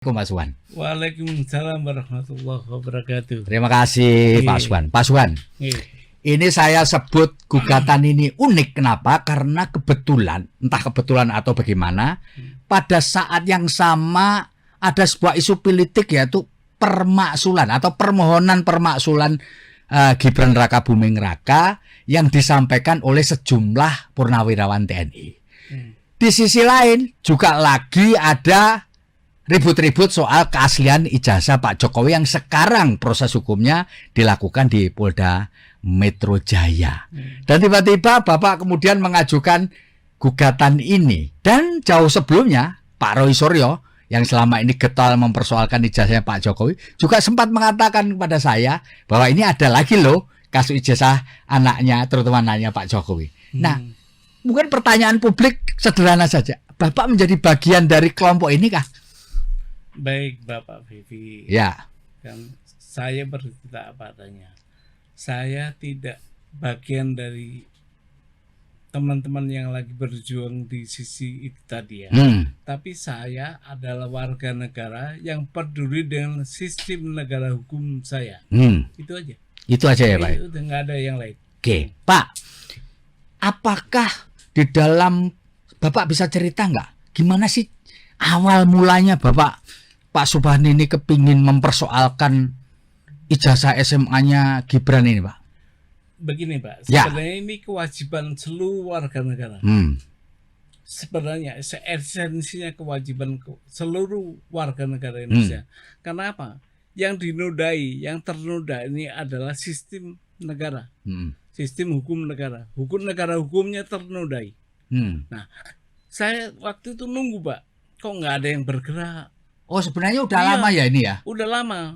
Pak Suwan. Waalaikumsalam warahmatullahi wabarakatuh. Terima kasih Pak Suwan. Pak Suwan, ini saya sebut gugatan ini unik. Kenapa? Karena kebetulan, entah kebetulan atau bagaimana, pada saat yang sama ada sebuah isu politik, yaitu permaksulan atau permohonan permaksulan Gibran Raka Buming Raka yang disampaikan oleh sejumlah purnawirawan TNI. Di sisi lain juga lagi ada ribut-ribut soal keaslian ijazah Pak Jokowi yang sekarang proses hukumnya dilakukan di Polda Metro Jaya. Dan tiba-tiba Bapak kemudian mengajukan gugatan ini. Dan jauh sebelumnya Pak Roy Suryo yang selama ini getol mempersoalkan ijazahnya Pak Jokowi juga sempat mengatakan kepada saya bahwa ini ada lagi loh kasus ijazah anaknya, terutama anaknya Pak Jokowi. Nah, mungkin pertanyaan publik sederhana saja. Bapak menjadi bagian dari kelompok ini kah? Baik Bapak Vivi, ya. Kan saya bercerita apa adanya. Saya tidak bagian dari teman-teman yang lagi berjuang di sisi itu tadi ya. Tapi saya adalah warga negara yang peduli dengan sistem negara hukum saya. Itu aja. Itu aja ya Pak? Itu nggak ada yang lain. Oke Pak, apakah di dalam Bapak bisa cerita nggak? Gimana sih awal mulanya Pak Subhani ini kepingin mempersoalkan ijazah SMA-nya Gibran ini, Pak? Begini, Pak. Sebenarnya ini kewajiban seluruh warga negara. Sebenarnya esensinya kewajiban seluruh warga negara Indonesia. Karena apa? Yang dinodai, yang ternoda ini adalah sistem negara. Sistem hukum negara. Hukum negara hukumnya ternodai. Nah, saya waktu itu nunggu, Pak. Kok nggak ada yang bergerak? Oh, sebenarnya udah lama ya ini ya? Udah lama.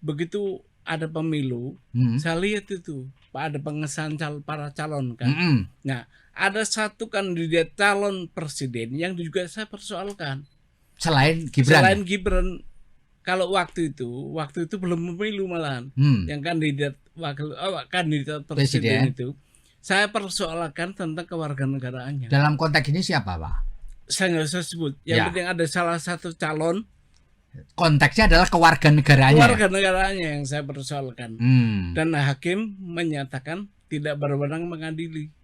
Begitu ada pemilu, saya lihat itu, Pak, ada pengesahan para calon kan. Nah, ada satu kandidat calon presiden yang juga saya persoalkan. Selain Gibran? Selain Gibran, kalau waktu itu belum pemilu malahan. Yang kandidat presiden itu, saya persoalkan tentang kewarganegaraannya. Dalam konteks ini siapa, Pak? Saya nggak usah sebut. Yang penting ada salah satu calon. Konteksnya adalah kewarganegaraannya. Kewarganegaraannya yang saya persoalkan. Dan hakim menyatakan tidak berwenang mengadili.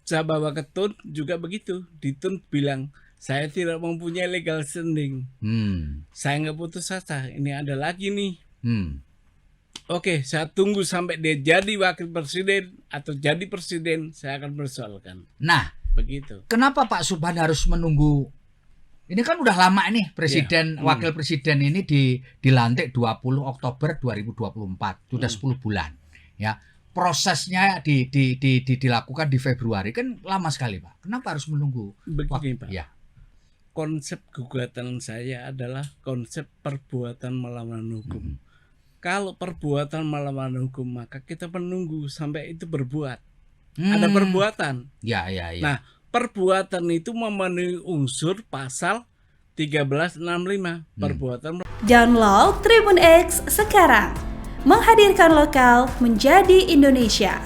Saya bawa ke TUN juga begitu. Di TUN bilang saya tidak mempunyai legal standing. Saya nggak putus asa. Ini ada lagi nih. Oke, saya tunggu sampai dia jadi wakil presiden atau jadi presiden, saya akan persoalkan. Nah, begitu. Kenapa Pak Subhani harus menunggu? Ini kan udah lama nih presiden, wakil presiden ini dilantik 20 Oktober 2024, sudah 10 bulan. Ya, prosesnya dilakukan di Februari, kan lama sekali Pak. Kenapa harus menunggu? Begini Pak. Ya. Konsep gugatan saya adalah konsep perbuatan melawan hukum. Kalau perbuatan melawan hukum, maka kita menunggu sampai itu berbuat. Ada perbuatan. Ya. Nah, perbuatan itu memenuhi unsur pasal 1365 perbuatan. Download Tribun X sekarang, menghadirkan lokal menjadi Indonesia.